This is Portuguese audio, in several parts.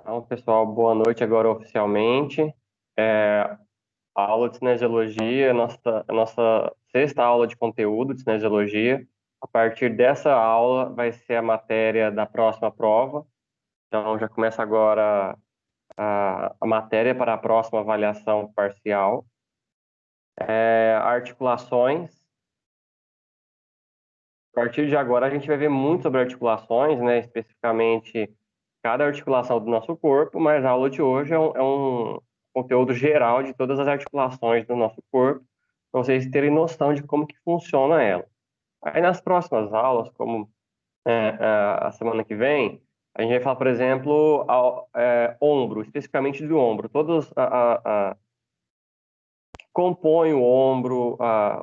Então, pessoal, boa noite agora oficialmente. A aula de cinesiologia, a nossa sexta aula de conteúdo de cinesiologia. A partir dessa aula vai ser a matéria da próxima prova. Então, já começa agora a matéria para a próxima avaliação parcial. Articulações. A partir de agora, a gente vai ver muito sobre articulações, né? Especificamente cada articulação do nosso corpo, mas a aula de hoje é um conteúdo geral de todas as articulações do nosso corpo, para vocês terem noção de como que funciona ela. Aí nas próximas aulas, como a semana que vem, a gente vai falar, por exemplo, ombro, especificamente do ombro, todos que compõem o ombro,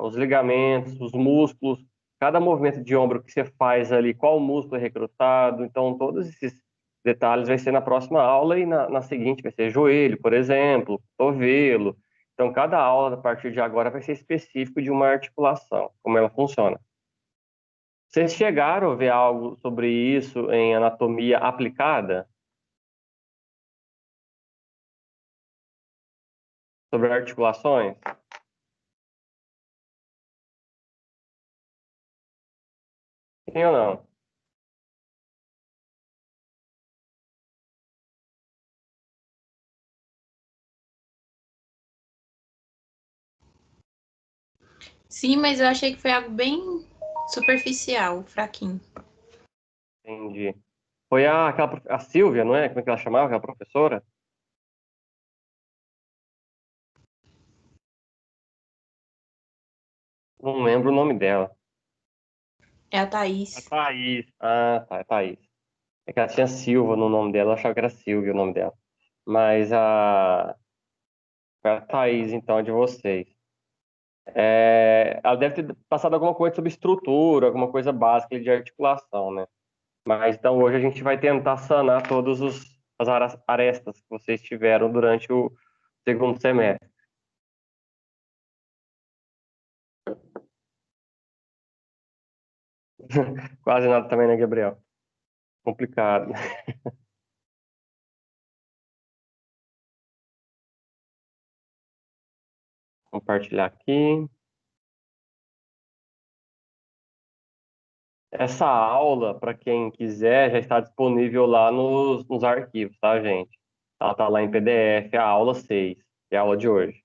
os ligamentos, os músculos, cada movimento de ombro que você faz ali, qual músculo é recrutado, então todos esses detalhes vai ser na próxima aula e na seguinte vai ser joelho, por exemplo, cotovelo. Então cada aula a partir de agora vai ser específico de uma articulação, como ela funciona. Vocês chegaram a ver algo sobre isso em anatomia aplicada? Sobre articulações? Sim ou não? Sim, mas eu achei que foi algo bem superficial, fraquinho. Entendi. Foi a Silvia, não é? Como é que ela chamava, aquela professora? Não lembro o nome dela. É a A Thaís. Thaís. Ah, tá, é Thaís. É que ela tinha Silva no nome dela, eu achava que era Silvia o nome dela. Mas foi a Thaís, então, de vocês. Ela deve ter passado alguma coisa sobre estrutura, alguma coisa básica de articulação, né? Mas então hoje a gente vai tentar sanar todas as arestas que vocês tiveram durante o segundo semestre. Quase nada também, né, Gabriel? Complicado. Compartilhar aqui. Essa aula, para quem quiser, já está disponível lá nos arquivos, tá, gente? Ela está lá em PDF, a aula 6, que é a aula de hoje.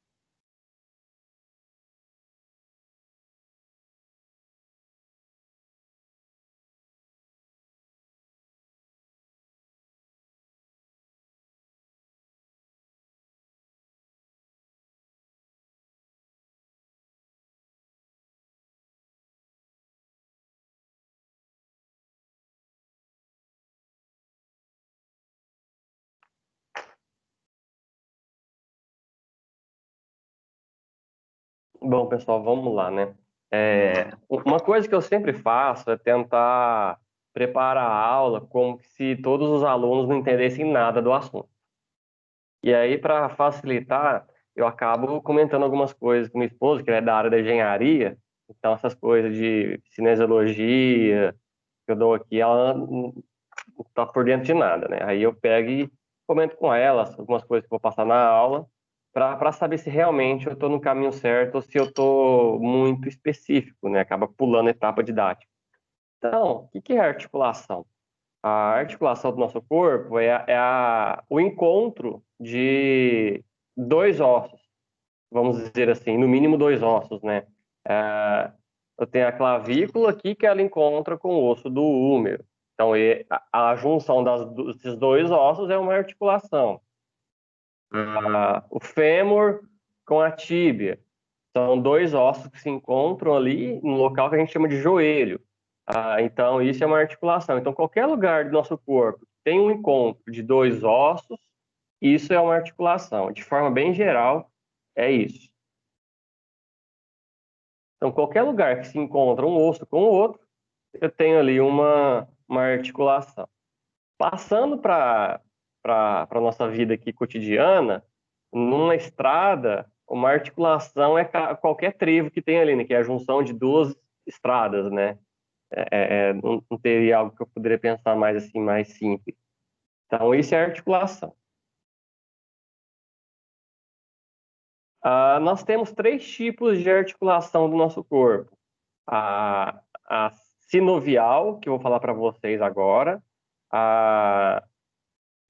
Bom, pessoal, vamos lá, né? Uma coisa que eu sempre faço é tentar preparar a aula como se todos os alunos não entendessem nada do assunto. E aí, para facilitar, eu acabo comentando algumas coisas com minha esposa, que é da área da engenharia. Então, essas coisas de cinesiologia que eu dou aqui, ela não está por dentro de nada, né? Aí eu pego e comento com ela algumas coisas que eu vou passar na aula, para saber se realmente eu estou no caminho certo ou se eu estou muito específico, né? Acaba pulando a etapa didática. Então, o que é articulação? A articulação do nosso corpo o encontro de dois ossos, vamos dizer assim, no mínimo dois ossos, né? É, eu tenho a clavícula aqui que ela encontra com o osso do húmero. Então, a junção desses dois ossos é uma articulação. O fêmur com a tíbia. São dois ossos que se encontram ali no local que a gente chama de joelho. Então, isso é uma articulação. Então, qualquer lugar do nosso corpo que tem um encontro de dois ossos, isso é uma articulação. De forma bem geral, é isso. Então, qualquer lugar que se encontra um osso com o outro, eu tenho ali uma articulação. Passando para a nossa vida aqui cotidiana, numa estrada, uma articulação é qualquer trevo que tem ali, né? Que é a junção de duas estradas, né? Não teria algo que eu poderia pensar mais assim, mais simples. Então, isso é articulação. Nós temos três tipos de articulação do nosso corpo. A sinovial, que eu vou falar para vocês agora, a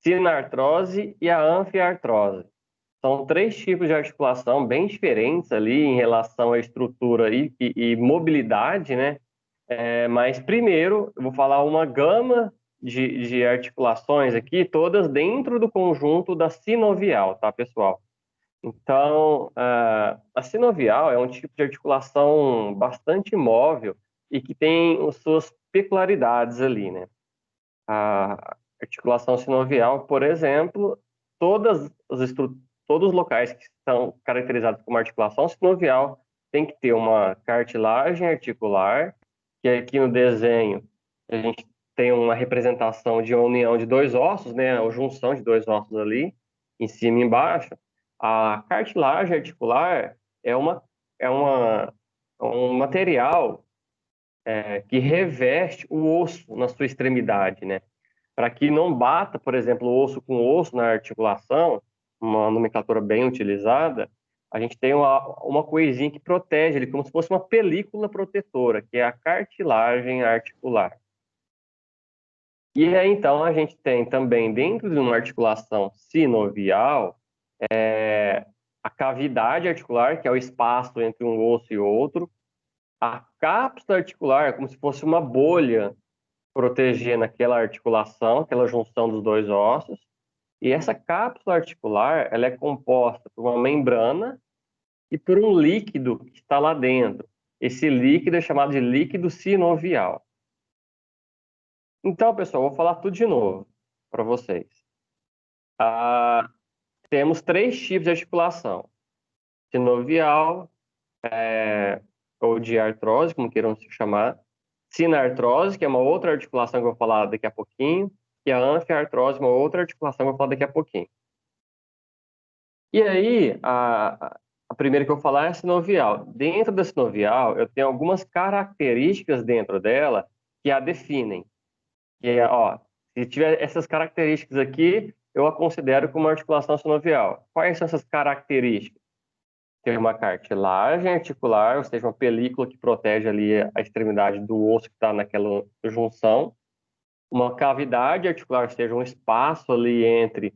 sinartrose e a anfiartrose. São três tipos de articulação bem diferentes ali em relação à estrutura e mobilidade, né? Mas primeiro eu vou falar uma gama de articulações aqui, todas dentro do conjunto da sinovial, tá, pessoal? Então, a sinovial é um tipo de articulação bastante móvel e que tem as suas peculiaridades ali, né? A articulação sinovial, por exemplo, todos os locais que são caracterizados como articulação sinovial tem que ter uma cartilagem articular, que aqui no desenho a gente tem uma representação de uma união de dois ossos, né, a junção de dois ossos ali, em cima e embaixo. A cartilagem articular é um material que reveste o osso na sua extremidade, né? Para que não bata, por exemplo, osso com osso na articulação, uma nomenclatura bem utilizada, a gente tem uma coisinha que protege ele, como se fosse uma película protetora, que é a cartilagem articular. E aí, então, a gente tem também, dentro de uma articulação sinovial, a cavidade articular, que é o espaço entre um osso e outro, a cápsula articular, como se fosse uma bolha protegendo aquela articulação, aquela junção dos dois ossos. E essa cápsula articular, ela é composta por uma membrana e por um líquido que está lá dentro. Esse líquido é chamado de líquido sinovial. Então, pessoal, vou falar tudo de novo para vocês. Temos três tipos de articulação: sinovial, ou de artrose, como queiram se chamar, sinartrose, que é uma outra articulação que eu vou falar daqui a pouquinho, e a anfiartrose, uma outra articulação que eu vou falar daqui a pouquinho. E aí, a primeira que eu vou falar é a sinovial. Dentro da sinovial, eu tenho algumas características dentro dela que a definem. Que é, ó, se tiver essas características aqui, eu a considero como uma articulação sinovial. Quais são essas características? Tem uma cartilagem articular, ou seja, uma película que protege ali a extremidade do osso que está naquela junção. Uma cavidade articular, ou seja, um espaço ali entre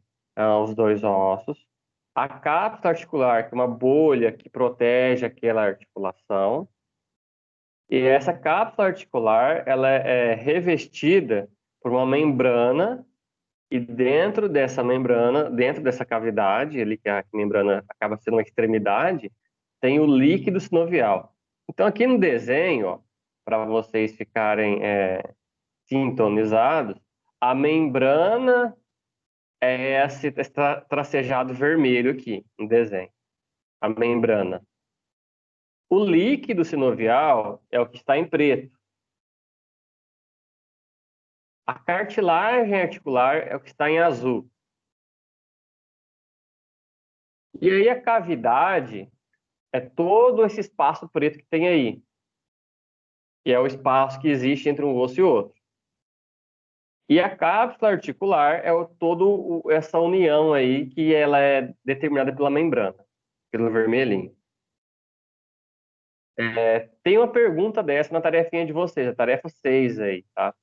os dois ossos. A cápsula articular, que é uma bolha que protege aquela articulação. E essa cápsula articular, ela é revestida por uma membrana, e dentro dessa membrana, dentro dessa cavidade, ali que a membrana acaba sendo uma extremidade, tem o líquido sinovial. Então, aqui no desenho, para vocês ficarem sintonizados, a membrana é esse tracejado vermelho aqui no desenho, a membrana. O líquido sinovial é o que está em preto. A cartilagem articular é o que está em azul. E aí a cavidade é todo esse espaço preto que tem aí, que é o espaço que existe entre um osso e outro. E a cápsula articular é todo essa união aí que ela é determinada pela membrana, pelo vermelhinho. Tem uma pergunta dessa na tarefinha de vocês, a tarefa 6 aí, tá?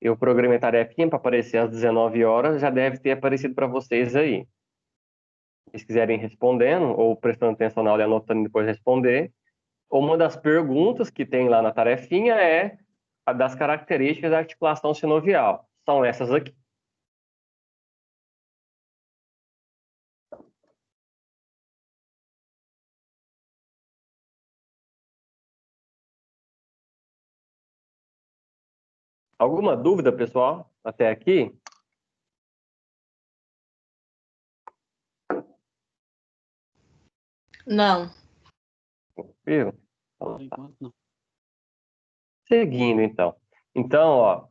Eu programei a tarefinha para aparecer às 19 horas, já deve ter aparecido para vocês aí. Se vocês quiserem respondendo, ou prestando atenção na aula e anotando e depois responder. Uma das perguntas que tem lá na tarefinha é a das características da articulação sinovial. São essas aqui. Alguma dúvida, pessoal, até aqui? Não. Viu? Por enquanto, não. Seguindo, então. Então, ó,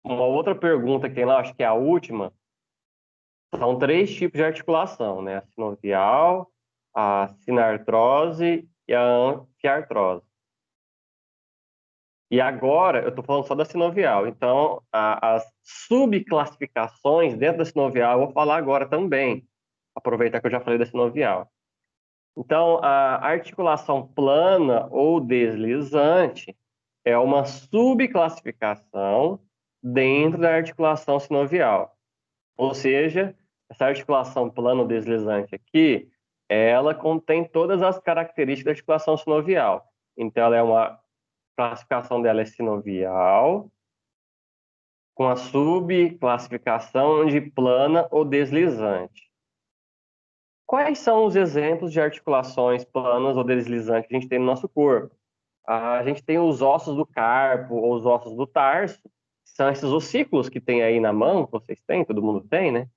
uma outra pergunta que tem lá, acho que é a última, são três tipos de articulação, né? A sinovial, a sinartrose e a anfiartrose. E agora eu estou falando só da sinovial. Então, as subclassificações dentro da sinovial eu vou falar agora também. Aproveitar que eu já falei da sinovial. Então, a articulação plana ou deslizante é uma subclassificação dentro da articulação sinovial. Ou seja, essa articulação plana ou deslizante aqui, ela contém todas as características da articulação sinovial. Então, ela é uma classificação dela é sinovial, com a subclassificação de plana ou deslizante. Quais são os exemplos de articulações planas ou deslizantes que a gente tem no nosso corpo? A gente tem os ossos do carpo ou os ossos do tarso, que são esses ossículos que tem aí na mão, que vocês têm, todo mundo tem, né?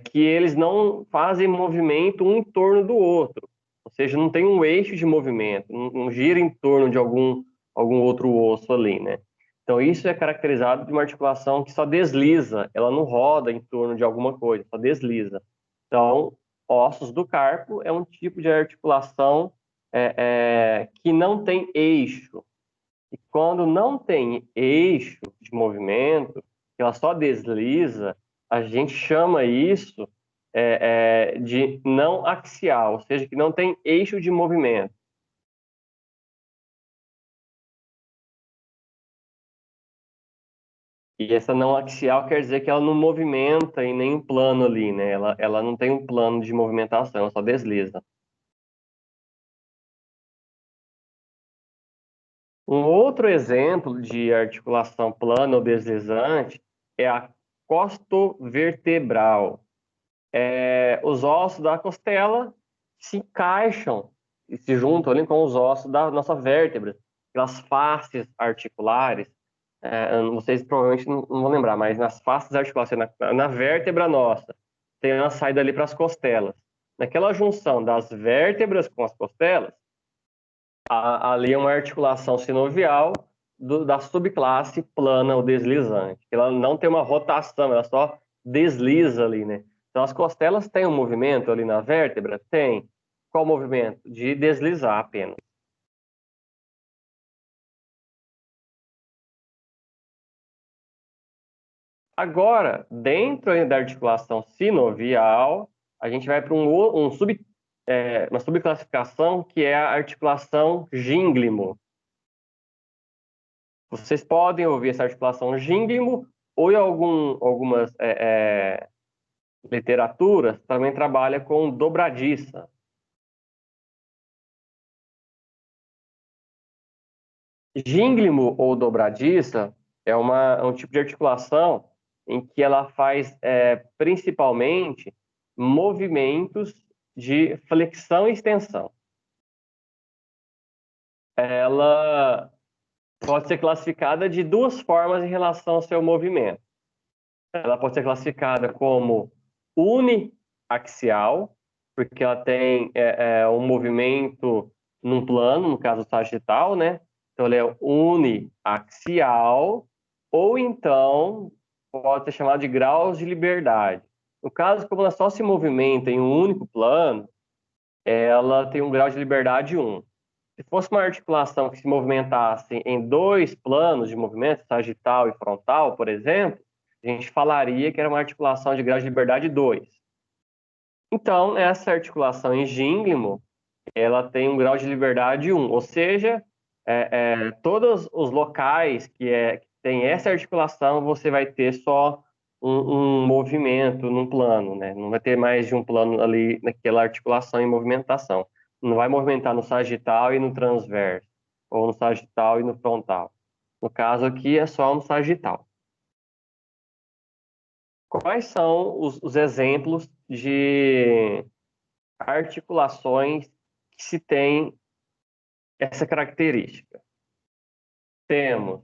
Que eles não fazem movimento um em torno do outro. Ou seja, não tem um eixo de movimento, não gira em torno de algum outro osso ali, né? Então, isso é caracterizado de uma articulação que só desliza, ela não roda em torno de alguma coisa, só desliza. Então, ossos do carpo é um tipo de articulação que não tem eixo. E quando não tem eixo de movimento, ela só desliza, a gente chama isso de não axial, ou seja, que não tem eixo de movimento. E essa não axial quer dizer que ela não movimenta em nenhum plano ali, né? Ela não tem um plano de movimentação, ela só desliza. Um outro exemplo de articulação plana ou deslizante é a costovertebral. Os ossos da costela se encaixam e se juntam ali com os ossos da nossa vértebra, pelas faces articulares. Vocês provavelmente não vão lembrar, mas nas faces articulares, na vértebra nossa, tem uma saída ali para as costelas. Naquela junção das vértebras com as costelas, ali é uma articulação sinovial da subclasse plana ou deslizante. Ela não tem uma rotação, ela só desliza ali, né? Então, as costelas têm um movimento ali na vértebra? Tem. Qual o movimento? De deslizar apenas. Agora, dentro da articulação sinovial, a gente vai para uma subclassificação que é a articulação gínglimo. Vocês podem ouvir essa articulação gínglimo ou em algumas literaturas também trabalha com dobradiça. Gínglimo ou dobradiça é um tipo de articulação em que ela faz principalmente movimentos de flexão e extensão. Ela pode ser classificada de duas formas em relação ao seu movimento. Ela pode ser classificada como uniaxial, porque ela tem um movimento num plano, no caso sagital, né? Então, ela é uniaxial, ou então pode ser chamada de graus de liberdade. No caso, como ela só se movimenta em um único plano, ela tem um grau de liberdade 1. Se fosse uma articulação que se movimentasse em dois planos de movimento, sagital e frontal, por exemplo, a gente falaria que era uma articulação de grau de liberdade 2. Então, essa articulação em gínglimo, ela tem um grau de liberdade 1, ou seja, todos os locais que tem essa articulação, você vai ter só um movimento num plano, né? Não vai ter mais de um plano ali naquela articulação em movimentação. Não vai movimentar no sagital e no transverso, ou no sagital e no frontal. No caso aqui é só no sagital. Quais são os exemplos de articulações que se tem essa característica? Temos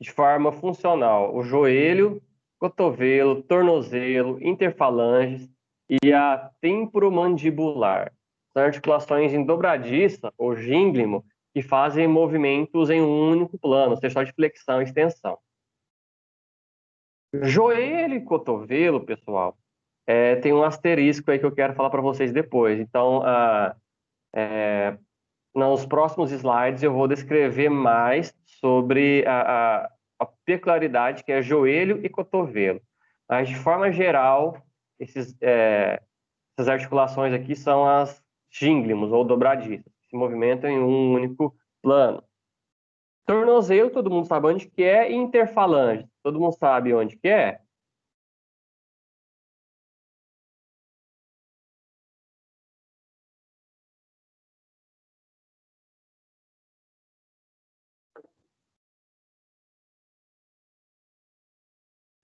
de forma funcional o joelho, cotovelo, tornozelo, interfalanges e a temporomandibular. São articulações em dobradiça ou gínglimo que fazem movimentos em um único plano, ou seja, só de flexão e extensão. Joelho e cotovelo, pessoal, tem um asterisco aí que eu quero falar para vocês depois. Então, nos próximos slides eu vou descrever mais sobre a peculiaridade que é joelho e cotovelo. Mas, de forma geral, essas articulações aqui são as gínglimas ou dobradiças, que se movimentam em um único plano. Tornozelo, todo mundo sabe onde que é, e interfalange, todo mundo sabe onde que é?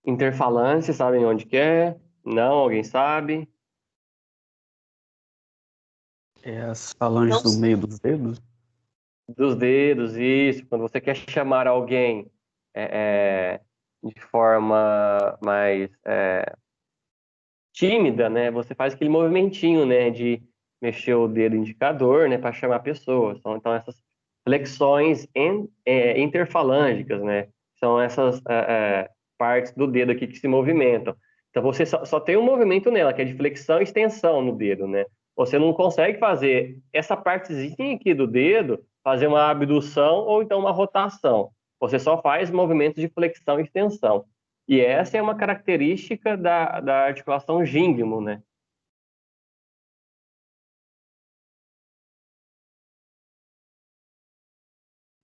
Interfalange, vocês sabem onde que é? Não, alguém sabe? É as falanges do Não. meio dos dedos? Dos dedos, isso. Quando você quer chamar alguém de forma mais tímida, né? Você faz aquele movimentinho, né? De mexer o dedo indicador, né? Para chamar a pessoa. Então, essas flexões interfalângicas, né? São essas partes do dedo aqui que se movimentam. Então, você só tem um movimento nela, que é de flexão e extensão no dedo, né? Você não consegue fazer essa partezinha aqui do dedo, fazer uma abdução ou então uma rotação. Você só faz movimentos de flexão e extensão. E essa é uma característica da articulação gínglimo, né?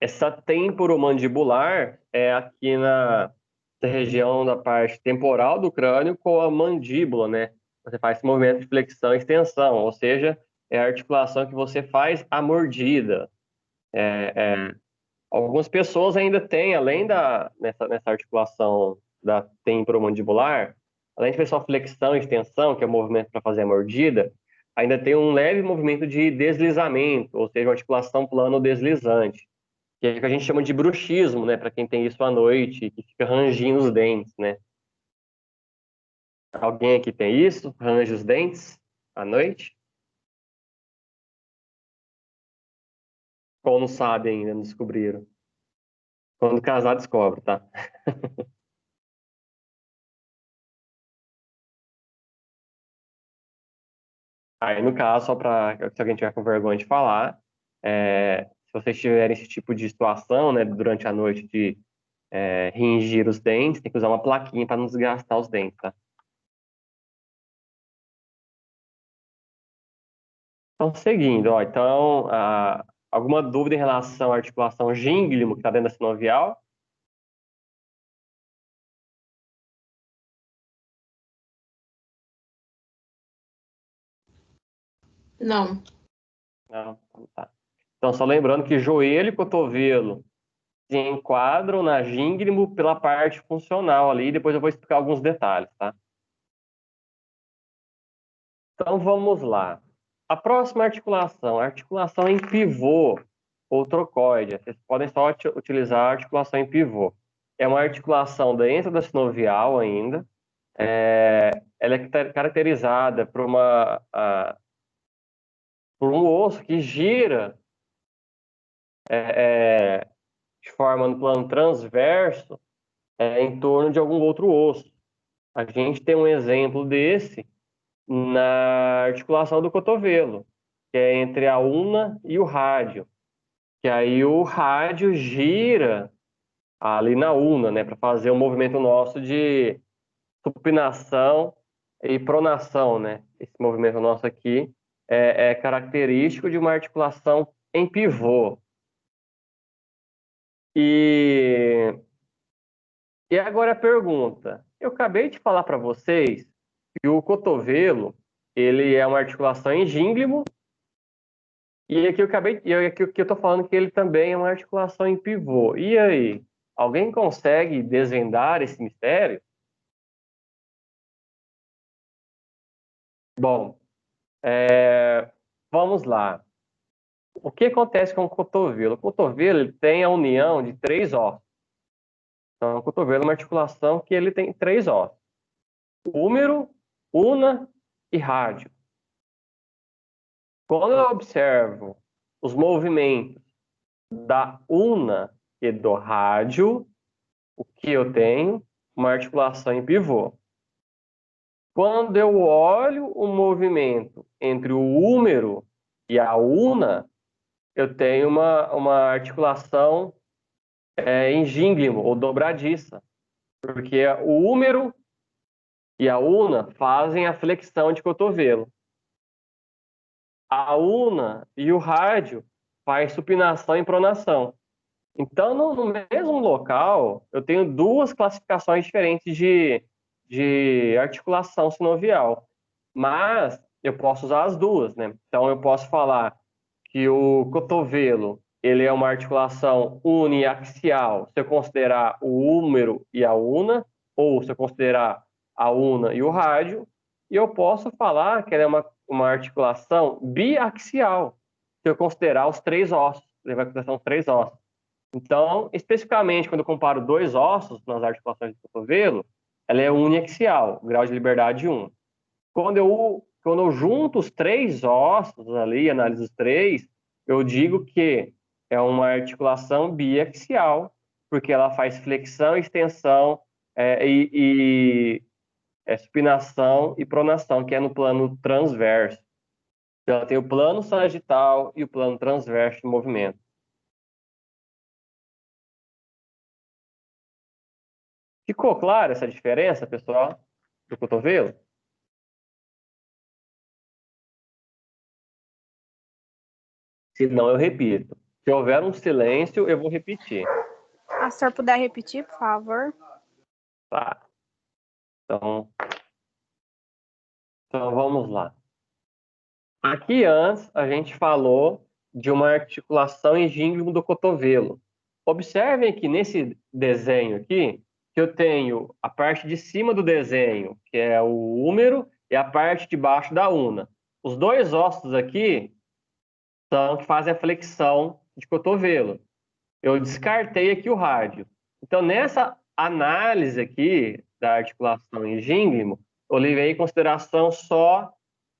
Essa temporomandibular é aqui na região da parte temporal do crânio com a mandíbula, né? Você faz esse movimento de flexão e extensão, ou seja, é a articulação que você faz a mordida. Algumas pessoas ainda têm, além nessa articulação da temporomandibular, além de fazer só flexão e extensão, que é o movimento para fazer a mordida, ainda tem um leve movimento de deslizamento, ou seja, uma articulação plano-deslizante, que é o que a gente chama de bruxismo, né, para quem tem isso à noite, que fica rangindo os dentes, né? Alguém aqui tem isso? Range os dentes à noite? Ou não sabe ainda, não descobriram? Quando casar, descobre, tá? Aí, no caso, só para se alguém tiver com vergonha de falar, se vocês tiverem esse tipo de situação, né, durante a noite de ringir os dentes, tem que usar uma plaquinha para não desgastar os dentes, tá? Então, seguindo, ó, então, alguma dúvida em relação à articulação gínglimo que está dentro da sinovial? Não. Não, tá. Então, só lembrando que joelho e cotovelo se enquadram na gínglimo pela parte funcional ali, depois eu vou explicar alguns detalhes, tá? Então, vamos lá. A próxima articulação, a articulação em pivô ou trocoide. Vocês podem só utilizar a articulação em pivô. É uma articulação dentro da sinovial ainda. Ela é caracterizada por um osso que gira de forma no plano transverso em torno de algum outro osso. A gente tem um exemplo desse na articulação do cotovelo, que é entre a una e o rádio. Que aí o rádio gira ali na una, né, para fazer um movimento nosso de supinação e pronação, né? Esse movimento nosso aqui é característico de uma articulação em pivô. E agora a pergunta. Eu acabei de falar para vocês que o cotovelo, ele é uma articulação em gínglimo, e aqui o que eu estou falando que ele também é uma articulação em pivô. E aí, alguém consegue desvendar esse mistério? Bom, vamos lá. O que acontece com o cotovelo? O cotovelo ele tem a união de três ossos. Então, o cotovelo é uma articulação que ele tem três ossos: húmero, una e rádio. Quando eu observo os movimentos da una e do rádio, o que eu tenho? Uma articulação em pivô. Quando eu olho o movimento entre o húmero e a una, eu tenho uma articulação em gínglimo ou dobradiça, porque o húmero e a una fazem a flexão de cotovelo. A una e o rádio faz supinação e pronação. Então, no mesmo local, eu tenho duas classificações diferentes de articulação sinovial. Mas eu posso usar as duas, né? Então, eu posso falar que o cotovelo ele é uma articulação uniaxial, se eu considerar o húmero e a una, ou se eu considerar a una e o rádio, e eu posso falar que ela é uma articulação biaxial, se eu considerar os três ossos, levar em consideração os três ossos. Então, especificamente, quando eu comparo dois ossos nas articulações do cotovelo, ela é uniaxial, grau de liberdade 1. Quando eu junto os três ossos ali, analiso os três, eu digo que é uma articulação biaxial, porque ela faz flexão, extensão supinação e pronação, que é no plano transverso. Então, ela tem o plano sagital e o plano transverso de movimento. Ficou clara essa diferença, pessoal, do cotovelo? Se não, eu repito. Se houver um silêncio, eu vou repetir. Se o senhor puder repetir, por favor. Tá. Então vamos lá. Aqui antes a gente falou de uma articulação em gínglimo do cotovelo. Observem que nesse desenho aqui, que eu tenho a parte de cima do desenho, que é o húmero, e a parte de baixo da una. Os dois ossos aqui são que fazem a flexão de cotovelo. Eu descartei aqui o rádio. Então, nessa análise aqui da articulação em gínglimo, eu levei em consideração só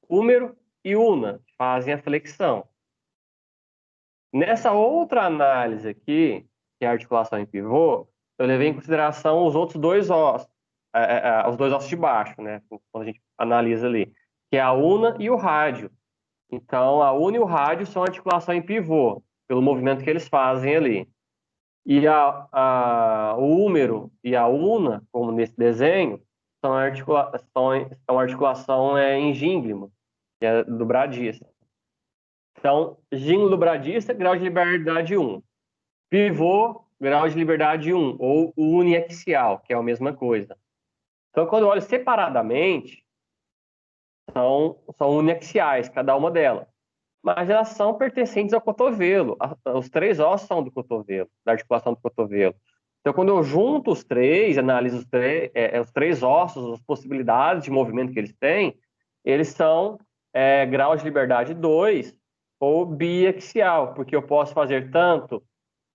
húmero e una, que fazem a flexão. Nessa outra análise aqui, que é a articulação em pivô, eu levei em consideração os outros dois ossos, os dois ossos de baixo, né? Quando a gente analisa ali, que é a una e o rádio. Então, a una e o rádio são articulação em pivô, pelo movimento que eles fazem ali. E o húmero e a una, como nesse desenho, são articulação em gínglimo, que é dobradiça. Então, gínglimo dobradista, grau de liberdade 1. Pivô, grau de liberdade 1, ou uniaxial, que é a mesma coisa. Então, quando eu olho separadamente, são uniaxiais, cada uma delas. Mas elas são pertencentes ao cotovelo. Os três ossos são do cotovelo, da articulação do cotovelo. Então, quando eu junto os três, analiso os três ossos, as possibilidades de movimento que eles têm, eles são grau de liberdade 2 ou biaxial, porque eu posso fazer tanto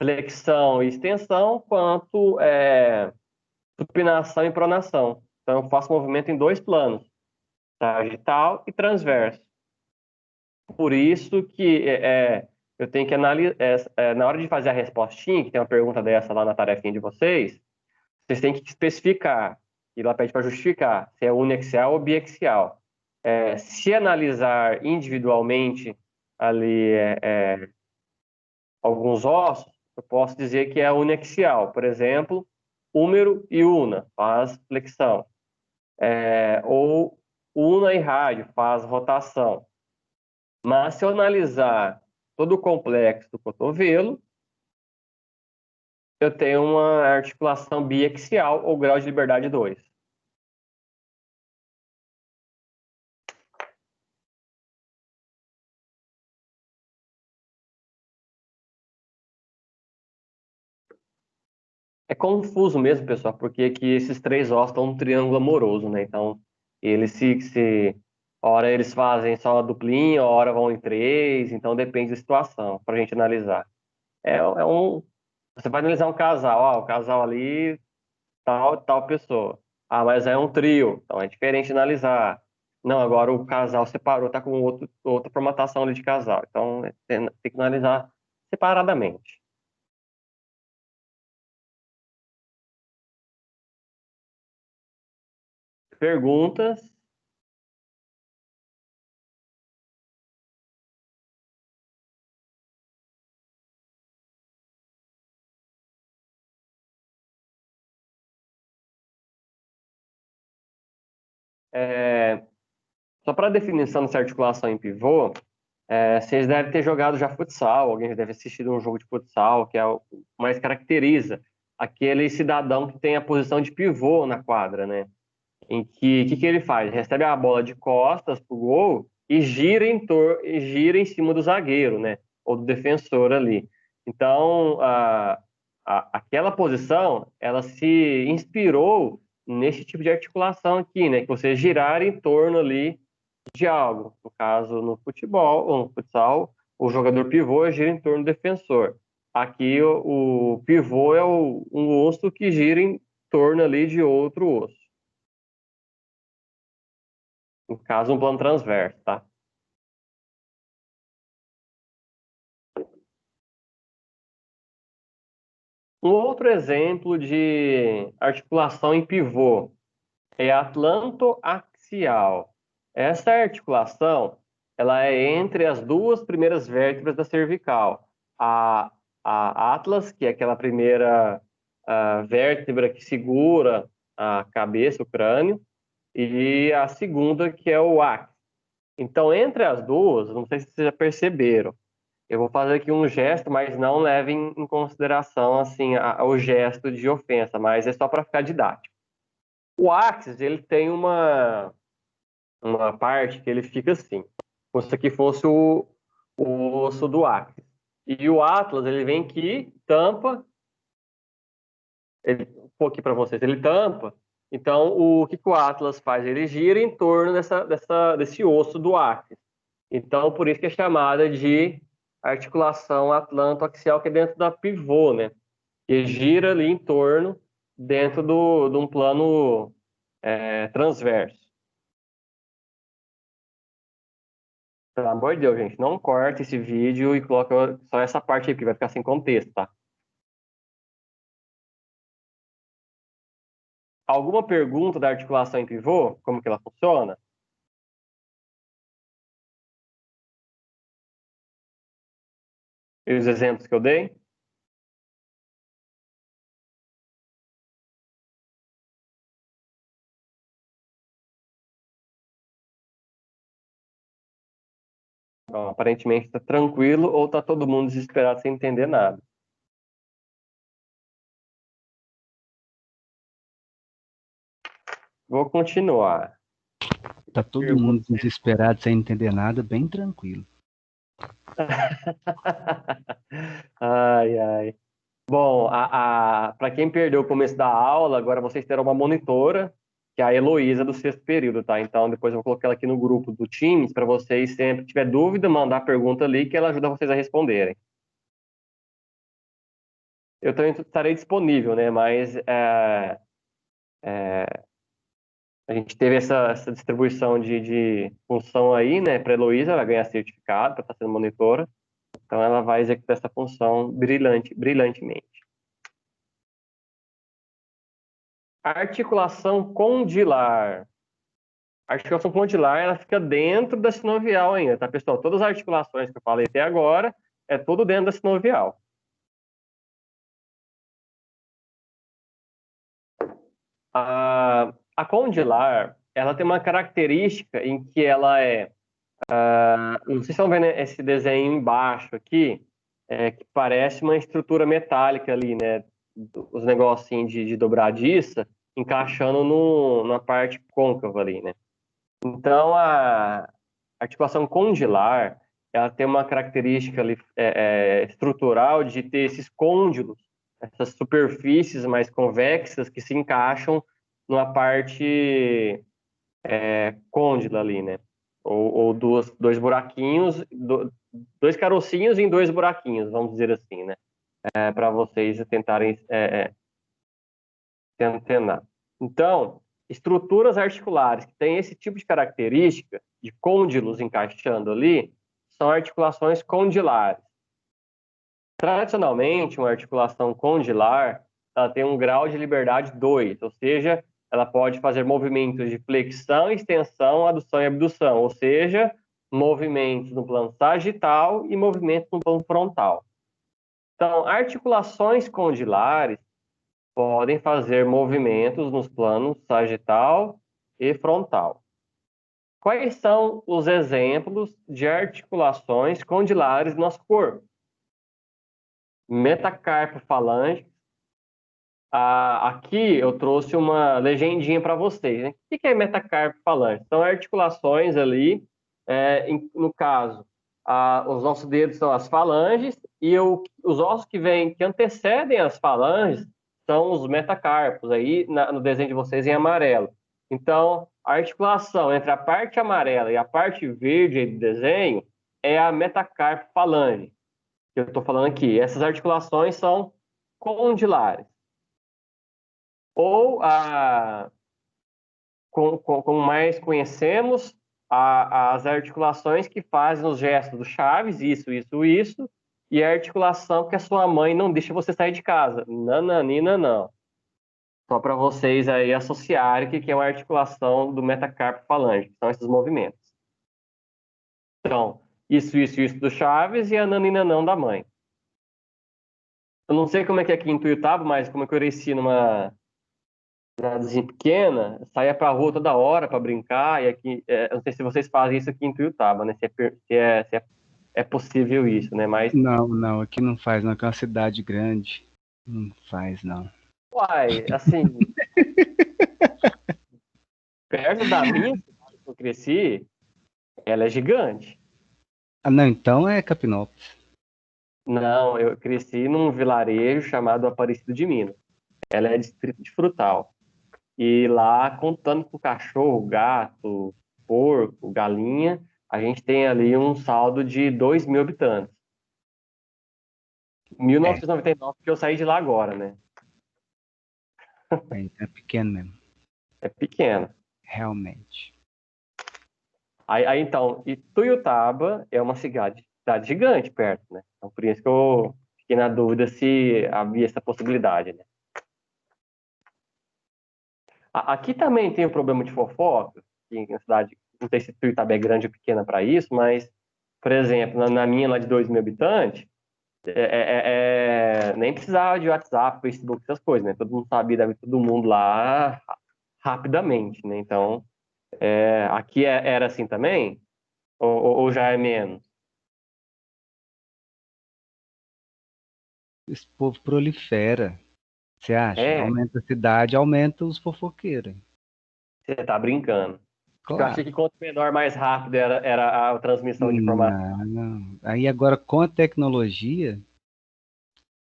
flexão e extensão, quanto supinação e pronação. Então, eu faço movimento em dois planos, sagital e transverso. Por isso que eu tenho que analisar, na hora de fazer a respostinha, que tem uma pergunta dessa lá na tarefinha de vocês têm que especificar, e lá pede para justificar, se é uniaxial ou biaxial. Se analisar individualmente ali alguns ossos, eu posso dizer que é uniaxial. Por exemplo, húmero e una, faz flexão. Ou una e rádio, faz rotação. Mas se eu analisar todo o complexo do cotovelo, eu tenho uma articulação biaxial ou grau de liberdade 2. É confuso mesmo, pessoal, porque aqui esses três ossos estão um triângulo amoroso, né? Então, eles hora eles fazem só a duplinha, hora vão em três, então depende da situação, para a gente analisar. Você vai analisar um casal, o casal ali, tal pessoa. Mas é um trio, então é diferente de analisar. Não, agora o casal separou, tá com outra formatação ali de casal. Então, tem que analisar separadamente. Perguntas? Só para definição dessa articulação em pivô, vocês devem ter jogado já futsal, alguém já deve ter assistido um jogo de futsal, que é o que mais caracteriza aquele cidadão que tem a posição de pivô na quadra, né? Em que ele faz? Recebe a bola de costas pro gol e gira em cima do zagueiro, né? Ou do defensor ali. Então, aquela posição, ela se inspirou nesse tipo de articulação aqui, né? Que você girar em torno ali de algo. No caso, no futebol ou no futsal, o jogador pivô gira em torno do defensor. Aqui, o pivô é um osso que gira em torno ali de outro osso. No caso, um plano transverso, tá? Um outro exemplo de articulação em pivô é a atlantoaxial. Essa articulação, ela é entre as duas primeiras vértebras da cervical. A atlas, que é aquela primeira vértebra que segura a cabeça, o crânio, e a segunda, que é o áquis. Então, entre as duas, não sei se vocês já perceberam, eu vou fazer aqui um gesto, mas não levem em consideração assim o gesto de ofensa, mas é só para ficar didático. O áquis, ele tem uma parte que ele fica assim, como se aqui fosse o osso do áquis. E o atlas, ele vem aqui, tampa, vou aqui para vocês, ele tampa. Então, o que o atlas faz? Ele gira em torno desse osso do áquis. Então, por isso que é chamada de articulação atlantoaxial, que é dentro da pivô, né? Que gira ali em torno, dentro de um plano transverso. Pelo amor de Deus, gente, não corta esse vídeo e coloca só essa parte aí, porque vai ficar sem contexto, tá? Alguma pergunta da articulação em pivô? Como que ela funciona? E os exemplos que eu dei? Bom, aparentemente está tranquilo ou está todo mundo desesperado sem entender nada. Vou continuar. Tá todo mundo desesperado, sem entender nada, bem tranquilo. Ai, ai. Bom, para quem perdeu o começo da aula, agora vocês terão uma monitora, que é a Heloísa do sexto período, tá? Então depois eu vou colocar ela aqui no grupo do Teams, para vocês sempre que tiver dúvida, mandar a pergunta ali, que ela ajuda vocês a responderem. Eu também estarei disponível, né? Mas a gente teve essa distribuição de função aí, né? Para a Heloísa, ela ganhar certificado para estar sendo monitora. Então ela vai executar essa função brilhantemente. Articulação condilar. A articulação condilar, ela fica dentro da sinovial ainda, tá, pessoal? Todas as articulações que eu falei até agora, é tudo dentro da sinovial. A condilar, ela tem uma característica em que ela não sei se estão vendo esse desenho embaixo aqui, que parece uma estrutura metálica ali, né? Os negocinhos de dobradiça encaixando na parte côncava ali, né? Então, a articulação condilar, ela tem uma característica ali, estrutural de ter esses côndilos, essas superfícies mais convexas que se encaixam numa parte côndila ali, né? Ou dois buraquinhos, dois carocinhos em dois buraquinhos, vamos dizer assim, né? Para vocês tentarem tentar. Então, estruturas articulares que têm esse tipo de característica, de côndilos encaixando ali, são articulações condilares. Tradicionalmente, uma articulação condilar, ela tem um grau de liberdade 2, ou seja, ela pode fazer movimentos de flexão, extensão, adução e abdução, ou seja, movimentos no plano sagital e movimentos no plano frontal. Então, articulações condilares podem fazer movimentos nos planos sagital e frontal. Quais são os exemplos de articulações condilares do nosso corpo? Metacarpo falange. Aqui eu trouxe uma legendinha para vocês, né? O que é metacarpo falange? São articulações ali, no caso, os nossos dedos são as falanges e os ossos que antecedem as falanges são os metacarpos, aí no desenho de vocês em amarelo. Então, a articulação entre a parte amarela e a parte verde aí do desenho é a metacarpo falange, que eu estou falando aqui. Essas articulações são condilares. Ou, como mais conhecemos, as articulações que fazem os gestos do Chaves, isso, e a articulação que a sua mãe não deixa você sair de casa. Nananina, não. Só para vocês aí associarem que é uma articulação do metacarpo falange, que são esses movimentos. Então, isso do Chaves e a nanina não da mãe. Eu não sei como é que é aqui em Tuiutaba, mas como é que eu cresci numa cidadezinha pequena, saía pra rua toda hora para brincar, e aqui, eu não sei se vocês fazem isso aqui em Tuiutaba, né? Se é possível isso, né? Mas, Não, aqui não faz, não, que é uma cidade grande. Não faz, não. uai, assim, perto da minha cidade que eu cresci, ela é gigante. Não, então é Capinópolis. Não, eu cresci num vilarejo chamado Aparecido de Minas. Ela é distrito de Frutal. E lá, contando com cachorro, gato, porco, galinha, a gente tem ali um saldo de 2.000 habitantes. 1999, que eu saí de lá agora, né? É pequeno mesmo, É pequeno. realmente. Aí então, e Tuiutaba é uma cidade gigante perto, né? Então, por isso que eu fiquei na dúvida se havia essa possibilidade, né? Aqui também tem o problema de fofoca, que na cidade, não sei se Tuiutaba é grande ou pequena para isso, mas, por exemplo, na minha lá de 2.000 habitantes, nem precisava de WhatsApp, Facebook, essas coisas, né? Todo mundo sabia da vida de todo mundo lá rapidamente, né? Então, aqui era assim também? Ou já é menos? Esse povo prolifera. Você acha? É, Aumenta a cidade, aumenta os fofoqueiros. você tá brincando. Porque eu achei Claro. que quanto menor, mais rápido era a transmissão de informação. Não. Aí agora, com a tecnologia,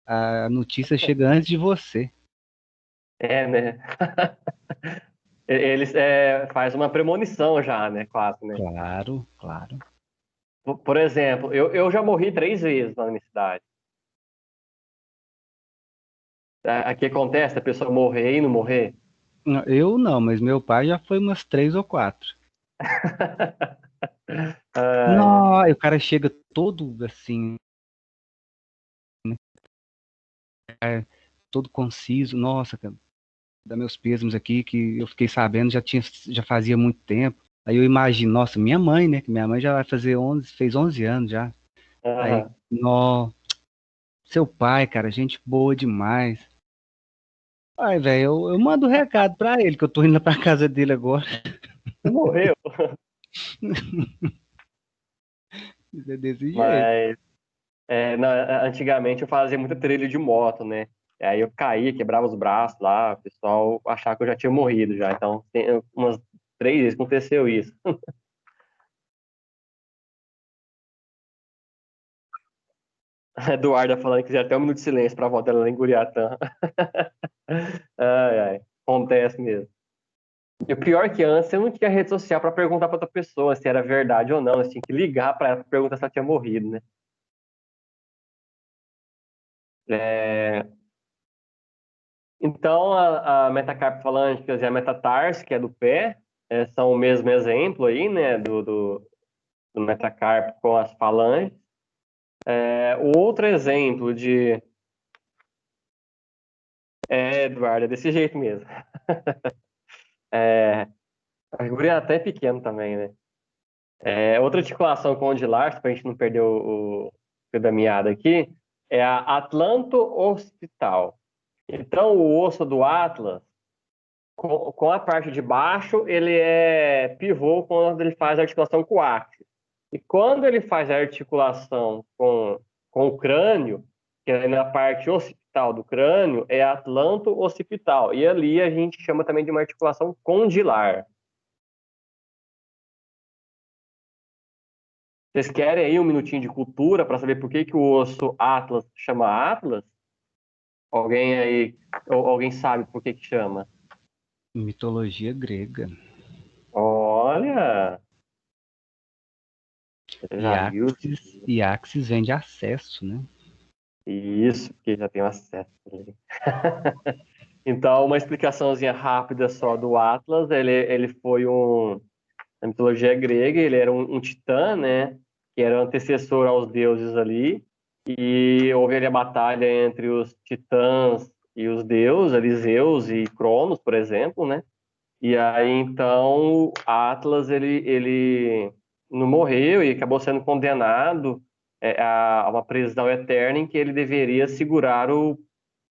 a notícia chega antes de você. É, né? Eles faz uma premonição já, né? Quase, né? Claro, claro. Por exemplo, eu já morri 3 vezes na universidade. Aqui acontece a pessoa morrer e não morrer. Eu não, mas meu pai já foi umas 3 ou 4. Ai, Não, o cara chega todo assim, todo conciso. Nossa, cara, dá meus pêsames aqui, que eu fiquei sabendo, já fazia muito tempo. Aí eu imagino, nossa, minha mãe, né? Que minha mãe já vai fazer 11, fez 11 anos já. Aí, aham. nó, seu pai, cara, gente boa demais. Ai, velho, eu mando um recado pra ele, que eu tô indo lá pra casa dele agora. Você morreu. É desse jeito. Mas antigamente eu fazia muita trilha de moto, né? E aí eu caía, quebrava os braços lá, o pessoal achava que eu já tinha morrido já. Então, umas 3 vezes aconteceu isso. A Eduarda falando que quiser até um minuto de silêncio para a avó dela lá em Guriatã. Ai, ai. Acontece mesmo. E o pior é que antes eu não tinha rede social para perguntar para outra pessoa se era verdade ou não. Você tinha que ligar para ela pra perguntar se ela tinha morrido, né? É, Então, a metacarpo falângica e a metatarse, que é do pé, são o mesmo exemplo aí, né, do metacarpo com as falanges. O outro exemplo Eduardo, é desse jeito mesmo. A guria é até pequeno também, né? Outra articulação condilar, para a gente não perder o fio da meada aqui, é a atlanto-occipital. Então, o osso do Atlas com a parte de baixo, ele é pivô quando ele faz a articulação com o áxis. E quando ele faz a articulação com o crânio, que é na parte occipital do crânio, é atlanto-occipital. E ali a gente chama também de uma articulação condilar. Vocês querem aí um minutinho de cultura para saber por que que o osso Atlas chama Atlas? Alguém aí, alguém sabe por que que chama? Mitologia grega. Olha! Você já viu? E axis vem de acesso, né? Isso, porque já tem acesso. Então, uma explicaçãozinha rápida só do Atlas. Ele foi na mitologia grega, ele era um titã, né? Que era antecessor aos deuses ali. E houve ali a batalha entre os titãs e os deuses, ali Zeus e Cronos, por exemplo, né? E aí, então, Atlas, ele não morreu e acabou sendo condenado a uma prisão eterna em que ele deveria segurar o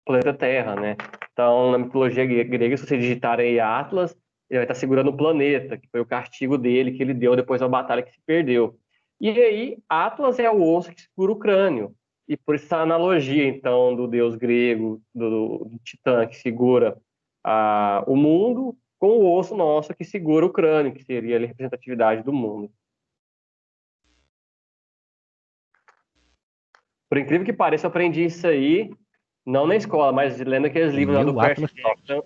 planeta Terra, né? Então, na mitologia grega, se você digitar aí Atlas, ele vai estar segurando o planeta, que foi o castigo dele, que ele deu depois da batalha que se perdeu. E aí, Atlas é o osso que segura o crânio. E por essa analogia, então, do deus grego, do titã que segura o mundo, com o osso nosso que segura o crânio, que seria a representatividade do mundo. Por incrível que pareça, eu aprendi isso aí, não na escola, mas lendo aqueles livros lá do Percy Jackson.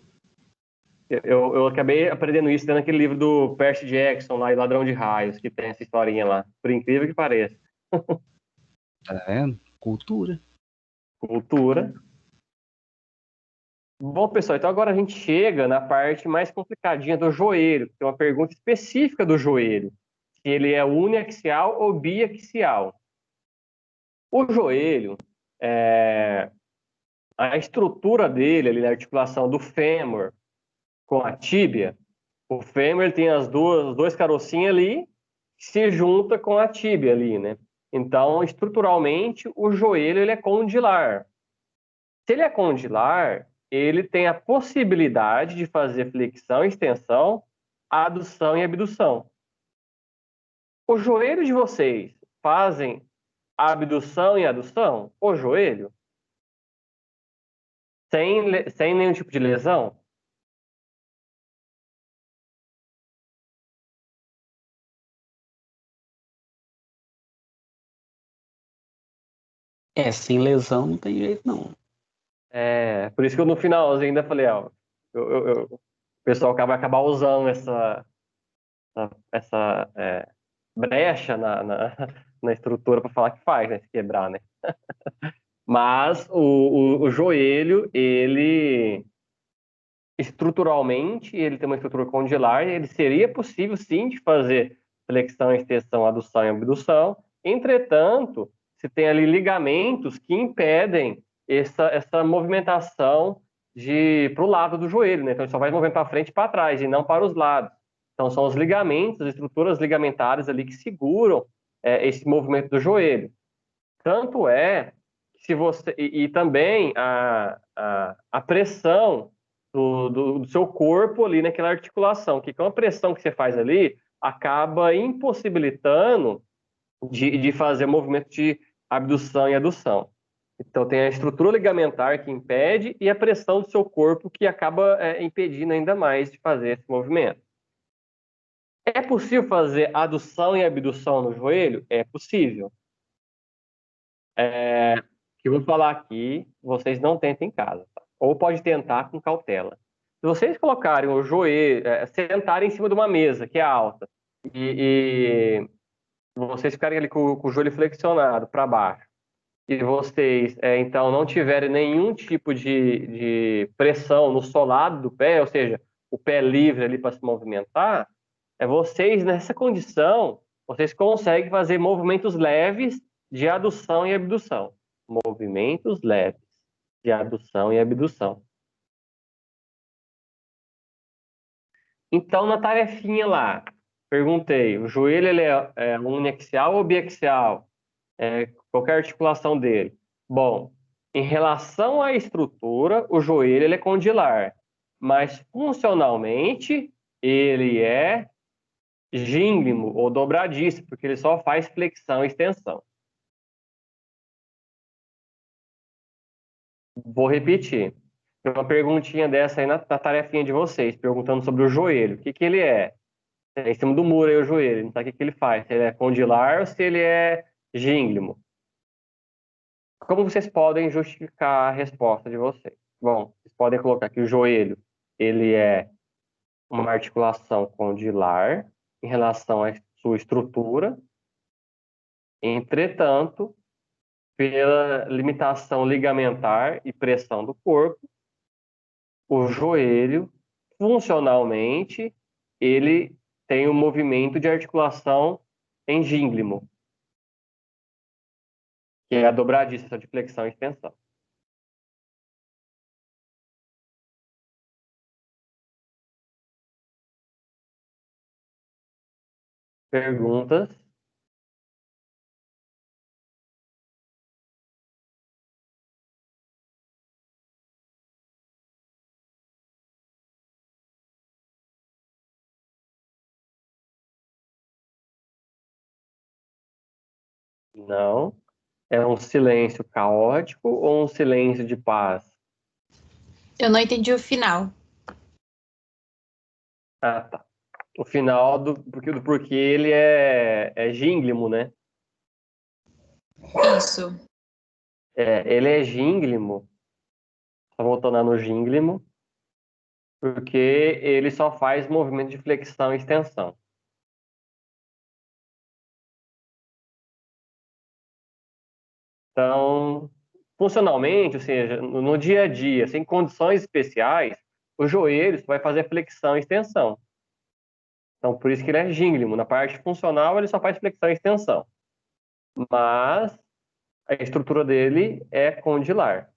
Eu acabei aprendendo isso lendo aquele livro do Percy Jackson, lá, e Ladrão de Raios, que tem essa historinha lá. Por incrível que pareça. Tá vendo? Cultura. Cultura. Bom, pessoal, então agora a gente chega na parte mais complicadinha do joelho, que é uma pergunta específica do joelho. Se ele é uniaxial ou biaxial. O joelho, a estrutura dele, ali, a articulação do fêmur com a tíbia, o fêmur ele tem os dois carocinhos ali, que se junta com a tíbia ali, né? Então, estruturalmente, o joelho ele é condilar. Se ele é condilar, ele tem a possibilidade de fazer flexão, extensão, adução e abdução. O joelho de vocês fazem abdução e adução? O joelho? Sem nenhum tipo de lesão? Sem lesão não tem jeito, não. Por isso que eu no finalzinho ainda falei, ó, o pessoal vai acabar usando essa brecha na estrutura para falar que faz, né, se quebrar, né? Mas o joelho, ele estruturalmente, ele tem uma estrutura condilar, ele seria possível sim de fazer flexão, extensão, adução e abdução. Entretanto, se tem ali ligamentos que impedem essa movimentação para o lado do joelho, né? Então ele só vai mover para frente e para trás e não para os lados. Então são os ligamentos, as estruturas ligamentares ali que seguram esse movimento do joelho. Tanto é se você e também a pressão do seu corpo ali naquela articulação, que com a pressão que você faz ali acaba impossibilitando de fazer movimento de abdução e adução. Então tem a estrutura ligamentar que impede e a pressão do seu corpo que acaba impedindo ainda mais de fazer esse movimento. É possível fazer adução e abdução no joelho? É possível. Que eu vou falar aqui, vocês não tentem em casa, tá? Ou pode tentar com cautela. Se vocês colocarem o joelho, sentarem em cima de uma mesa que é alta e vocês ficarem ali com o joelho flexionado para baixo e vocês, então, não tiverem nenhum tipo de pressão no solado do pé, ou seja, o pé livre ali para se movimentar, vocês, nessa condição, vocês conseguem fazer movimentos leves de adução e abdução. Movimentos leves de adução e abdução. Então, na tarefinha lá, perguntei, o joelho ele é uniaxial ou biaxial? Qualquer articulação dele. Bom, em relação à estrutura, o joelho ele é condilar. mas funcionalmente ele é gínglimo ou dobradiço, porque ele só faz flexão e extensão. Vou repetir. Tem uma perguntinha dessa aí na tarefinha de vocês, perguntando sobre o joelho. O que ele é? É em cima do muro aí o joelho, não sabe o que ele faz, se ele é condilar ou se ele é gínglimo. Como vocês podem justificar a resposta de vocês? Bom, vocês podem colocar que o joelho ele é uma articulação condilar em relação à sua estrutura. Entretanto, pela limitação ligamentar e pressão do corpo, o joelho, funcionalmente, ele tem um movimento de articulação em gínglimo, que é a dobradiça de flexão e extensão. Perguntas? Não. É um silêncio caótico ou um silêncio de paz? Eu não entendi o final. Ah, tá. O final do porquê ele é gínglimo, né? Isso. Ele é gínglimo, tá voltando lá no gínglimo, porque ele só faz movimento de flexão e extensão. Então, funcionalmente, ou seja, no dia a dia, sem condições especiais, o joelho vai fazer flexão e extensão. Então, por isso que ele é gínglimo. Na parte funcional, ele só faz flexão e extensão. Mas a estrutura dele é condilar.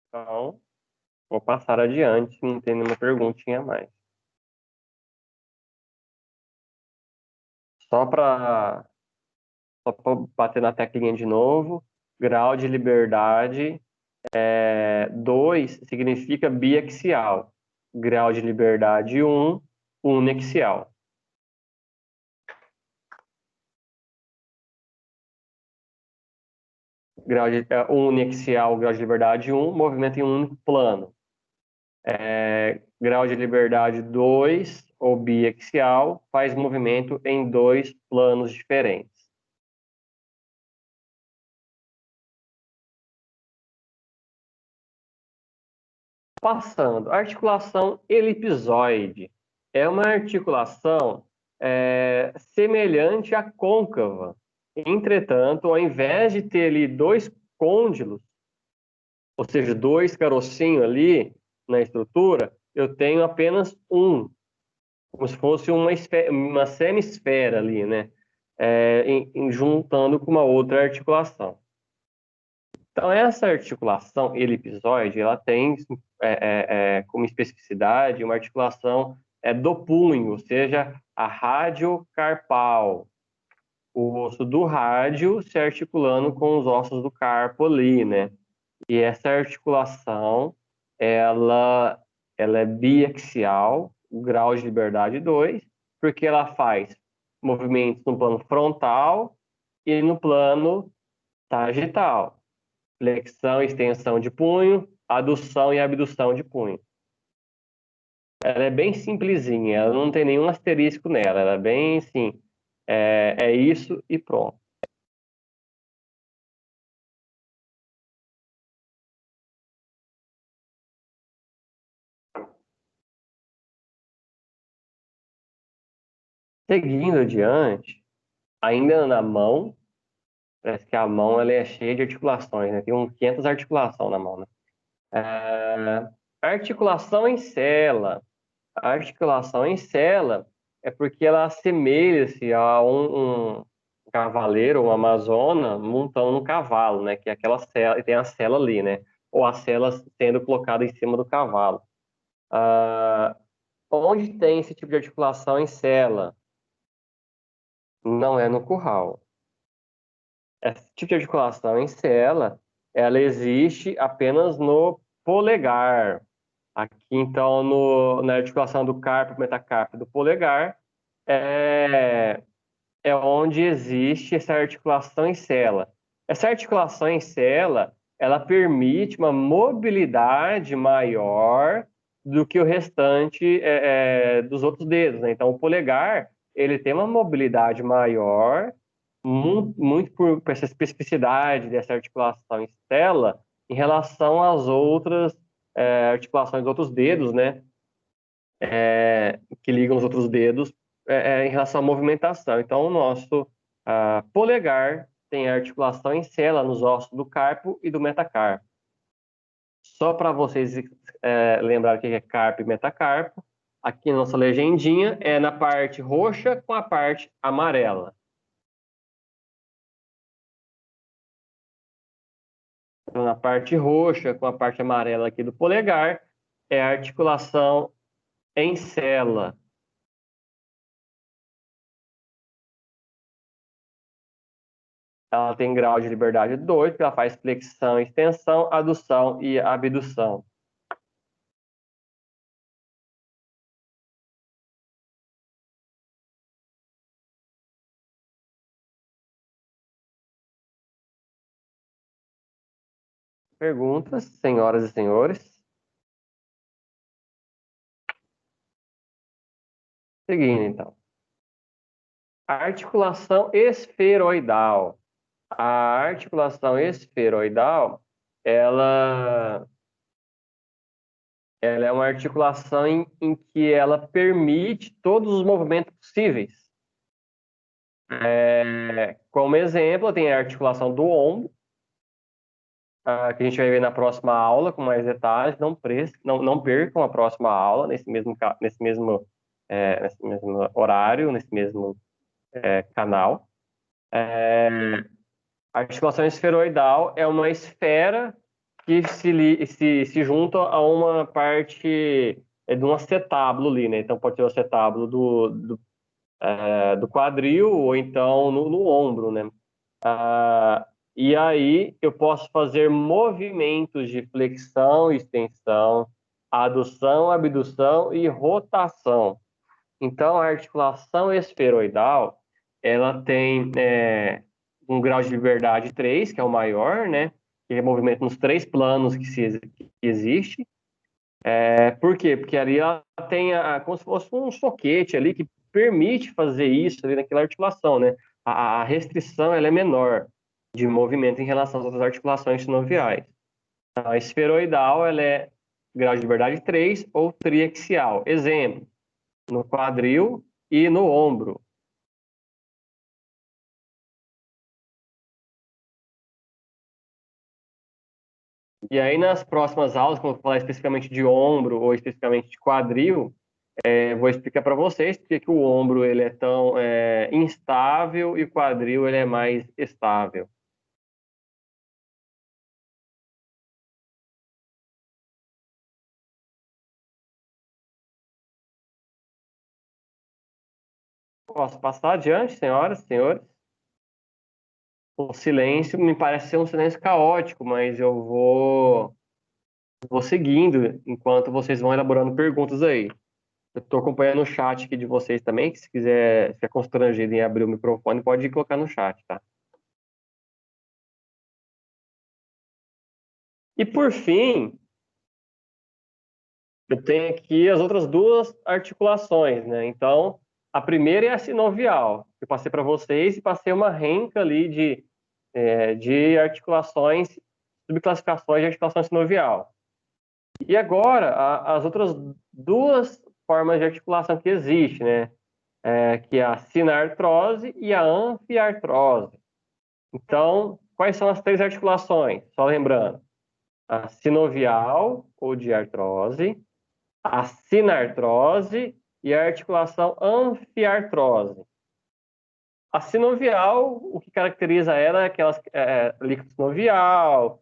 Então, vou passar adiante, não tem nenhuma perguntinha a mais. Só para bater na teclinha de novo, grau de liberdade 2 significa biaxial. Grau de liberdade 1, unexial. Grau de unexial, grau de liberdade 1, movimento em um único plano. Grau de liberdade 2, ou biaxial, faz movimento em dois planos diferentes. Passando, articulação elipsoide. É uma articulação semelhante à côncava. Entretanto, ao invés de ter ali dois côndilos, ou seja, dois carocinhos ali na estrutura, eu tenho apenas um, como se fosse uma semisfera ali, né? Juntando com uma outra articulação. Então, essa articulação elipsoide, ela tem como especificidade uma articulação do punho, ou seja, a radiocarpal, o osso do rádio se articulando com os ossos do carpo ali, né? E essa articulação, ela é biaxial, grau de liberdade 2, porque ela faz movimentos no plano frontal e no plano sagital. Flexão e extensão de punho, adução e abdução de punho. Ela é bem simplesinha, ela não tem nenhum asterisco nela, ela é bem assim, é isso e pronto. Seguindo adiante, ainda na mão, parece que a mão ela é cheia de articulações, né? Tem uns 500 articulações na mão, né? Articulação em cela. A articulação em sela é porque ela assemelha-se a um cavaleiro, uma amazona, montando um cavalo, né? Que é aquela sela, e tem a sela ali, né? Ou a sela sendo colocada em cima do cavalo. Ah, onde tem esse tipo de articulação em sela? Não é no curral. Esse tipo de articulação em sela, ela existe apenas no polegar. Aqui, então, na articulação do carpo, metacarpo do polegar, é, é onde existe essa articulação em sela. Essa articulação em sela, ela permite uma mobilidade maior do que o restante dos outros dedos, né? Então, o polegar, ele tem uma mobilidade maior, muito por essa especificidade dessa articulação em sela em relação às outras articulações dos outros dedos, né? Que ligam os outros dedos em relação à movimentação. Então, o nosso polegar tem articulação em sela nos ossos do carpo e do metacarpo. Só para vocês lembrarem o que é carpo e metacarpo, aqui na nossa legendinha é na parte roxa com a parte amarela. Então, na parte roxa com a parte amarela aqui do polegar é a articulação em sela. Ela tem grau de liberdade 2, porque ela faz flexão, extensão, adução e abdução. Perguntas, senhoras e senhores? Seguindo, então. A articulação esferoidal. A articulação esferoidal, ela é uma articulação em que ela permite todos os movimentos possíveis. Como exemplo, tem a articulação do ombro, que a gente vai ver na próxima aula com mais detalhes. Não percam a próxima aula nesse mesmo horário, nesse mesmo canal. A articulação esferoidal é uma esfera que se junta a uma parte de um acetábulo ali, né? Então pode ser o acetábulo do quadril ou então no ombro, né? E aí eu posso fazer movimentos de flexão, extensão, adução, abdução e rotação. Então, a articulação esferoidal, ela tem um grau de liberdade 3, que é o maior, né? Que é movimento nos 3 planos que existe. Por quê? Porque ali ela tem como se fosse um soquete ali que permite fazer isso ali naquela articulação, né? A restrição ela é menor de movimento em relação às outras articulações sinoviais. A esferoidal ela é grau de liberdade 3 ou triaxial. Exemplo, no quadril e no ombro. E aí, nas próximas aulas, quando eu falar especificamente de ombro ou especificamente de quadril, vou explicar para vocês porque que o ombro ele é tão instável e o quadril ele é mais estável. Posso passar adiante, senhoras e senhores? O silêncio me parece ser um silêncio caótico, mas eu vou seguindo enquanto vocês vão elaborando perguntas aí. Eu estou acompanhando o chat aqui de vocês também, que se quiser ficar constrangido em abrir o microfone, pode colocar no chat, tá? E por fim, eu tenho aqui as outras duas articulações, né? Então, a primeira é a sinovial, que eu passei para vocês e passei uma renca ali de articulações, subclassificações de articulação sinovial. E agora, as outras duas formas de articulação que existem, né? Que é a sinartrose e a anfiartrose. Então, quais são as 3 articulações? Só lembrando, a sinovial ou de artrose, a sinartrose e a articulação anfiartrose. A sinovial, o que caracteriza ela é aquelas líquido sinovial,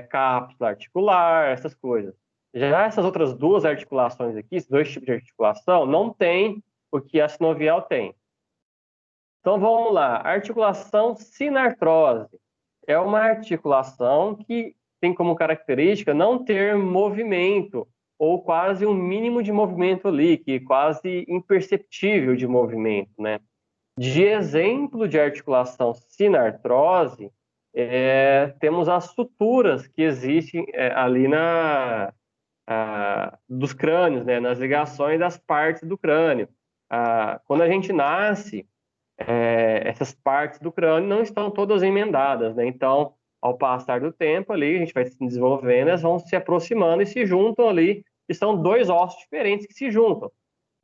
cápsula articular, essas coisas. Já essas outras duas articulações aqui, esses dois tipos de articulação, não tem o que a sinovial tem. Então vamos lá, articulação sinartrose é uma articulação que tem como característica não ter movimento, ou quase um mínimo de movimento ali, que é quase imperceptível de movimento, né? De exemplo de articulação sinartrose, temos as suturas que existem ali dos crânios, né? Nas ligações das partes do crânio. Quando a gente nasce, essas partes do crânio não estão todas emendadas, né? Então, ao passar do tempo ali, a gente vai se desenvolvendo, elas vão se aproximando e se juntam ali, e são dois ossos diferentes que se juntam.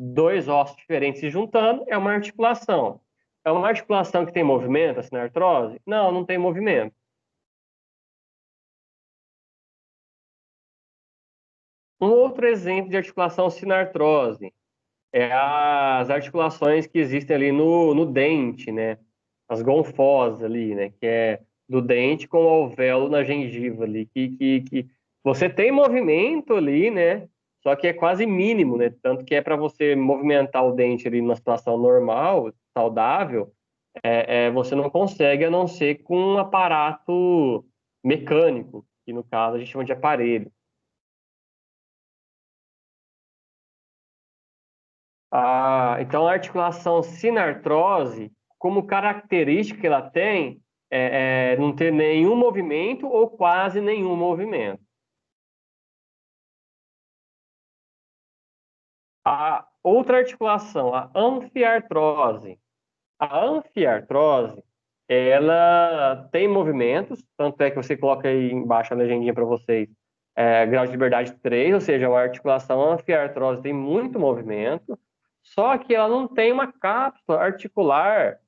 Dois ossos diferentes se juntando é uma articulação. É uma articulação que tem movimento, a sinartrose? Não, não tem movimento. Um outro exemplo de articulação sinartrose é as articulações que existem ali no dente, né? As gonfosas ali, né? Que é do dente com o alvéolo na gengiva ali, que você tem movimento ali, né? Só que é quase mínimo, né? Tanto que é para você movimentar o dente ali numa situação normal, saudável, você não consegue a não ser com um aparato mecânico, que no caso a gente chama de aparelho. Então, a articulação sinartrose, como característica que ela tem, não ter nenhum movimento ou quase nenhum movimento. A outra articulação, a anfiartrose. A anfiartrose, ela tem movimentos, tanto é que você coloca aí embaixo a legendinha para vocês, grau de liberdade 3, ou seja, a articulação anfiartrose tem muito movimento, só que ela não tem uma cápsula articular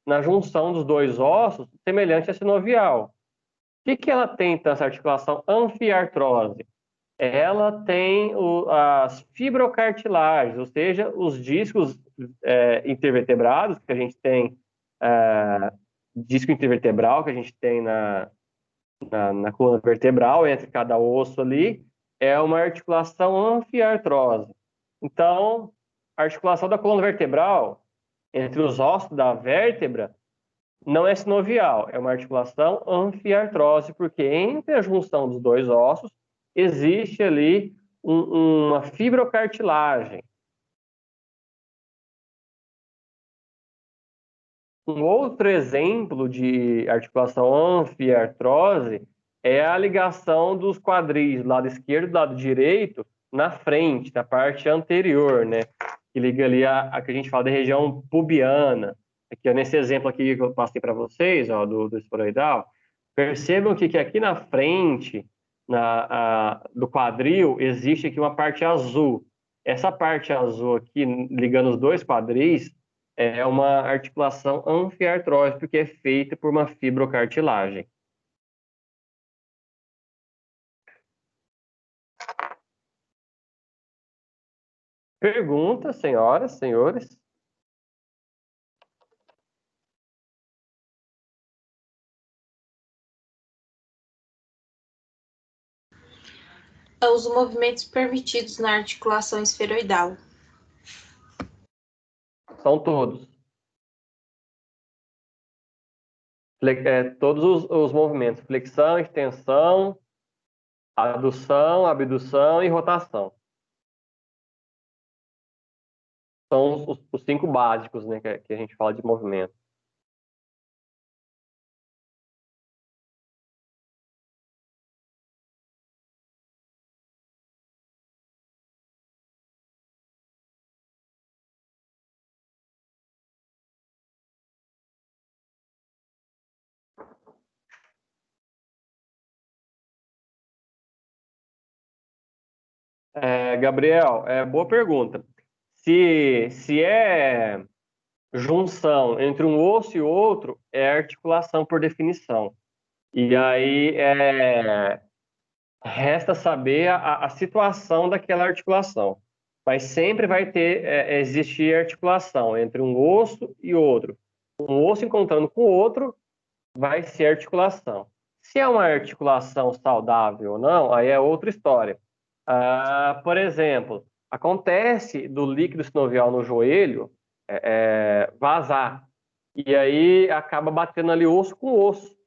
na junção dos dois ossos semelhante à sinovial. O que ela tem, então, essa articulação anfiartrose? Ela tem as fibrocartilagens, ou seja, os discos intervertebrados que a gente tem, disco intervertebral que a gente tem na coluna vertebral, entre cada osso ali, é uma articulação anfiartrose. Então, a articulação da coluna vertebral, entre os ossos da vértebra, não é sinovial, é uma articulação anfiartrose, porque entre a junção dos dois ossos existe ali uma fibrocartilagem. Um outro exemplo de articulação anfiartrose é a ligação dos quadris do lado esquerdo e do lado direito na frente, na parte anterior, né? Que liga ali a que a gente fala da região pubiana. Aqui, nesse exemplo aqui que eu passei para vocês, ó, do esforoidal, percebam que aqui na frente do quadril existe aqui uma parte azul. Essa parte azul aqui, ligando os dois quadris, é uma articulação anfiartrose, porque é feita por uma fibrocartilagem. Pergunta, senhoras, senhores? Os movimentos permitidos na articulação esferoidal. São todos. Todos os movimentos. Flexão, extensão, adução, abdução e rotação. São os 5 básicos, né, que a gente fala de movimento. Gabriel, boa pergunta. Se é junção entre um osso e outro, é articulação por definição. E aí, Resta saber a situação daquela articulação. Mas sempre vai existir articulação entre um osso e outro. Um osso encontrando com o outro vai ser articulação. Se é uma articulação saudável ou não, aí é outra história. Por exemplo, acontece do líquido sinovial no joelho vazar. E aí acaba batendo ali osso com osso.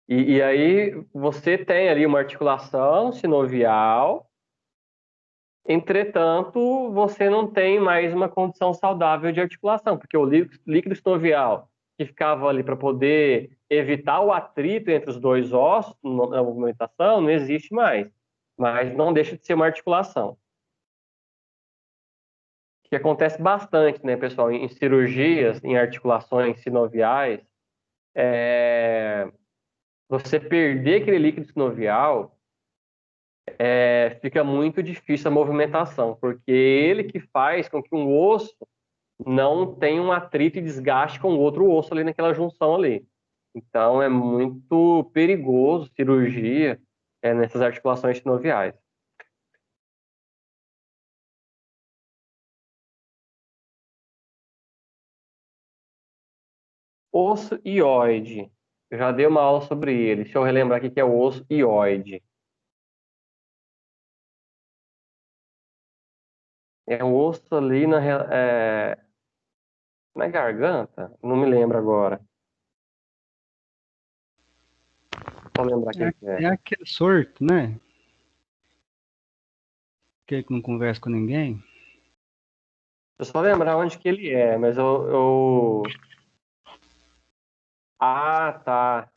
E aí você tem ali uma articulação sinovial, entretanto, você não tem mais uma condição saudável de articulação, porque o líquido sinovial que ficava ali para poder evitar o atrito entre os dois ossos na movimentação não existe mais, mas não deixa de ser uma articulação. Que acontece bastante, né, pessoal, em cirurgias, em articulações sinoviais, você perder aquele líquido sinovial, fica muito difícil a movimentação, porque ele que faz com que um osso não tenha um atrito e desgaste com o outro osso ali naquela junção ali. Então é muito perigoso cirurgia nessas articulações sinoviais. Osso ióide. Eu já dei uma aula sobre ele. Deixa eu relembrar o que é o osso ióide. É um osso ali na garganta? Não me lembro agora. Vou lembrar quem que é. É aquele sorto, né? Aquele que não conversa com ninguém. Eu só lembrar onde que ele é, mas Ah, tá.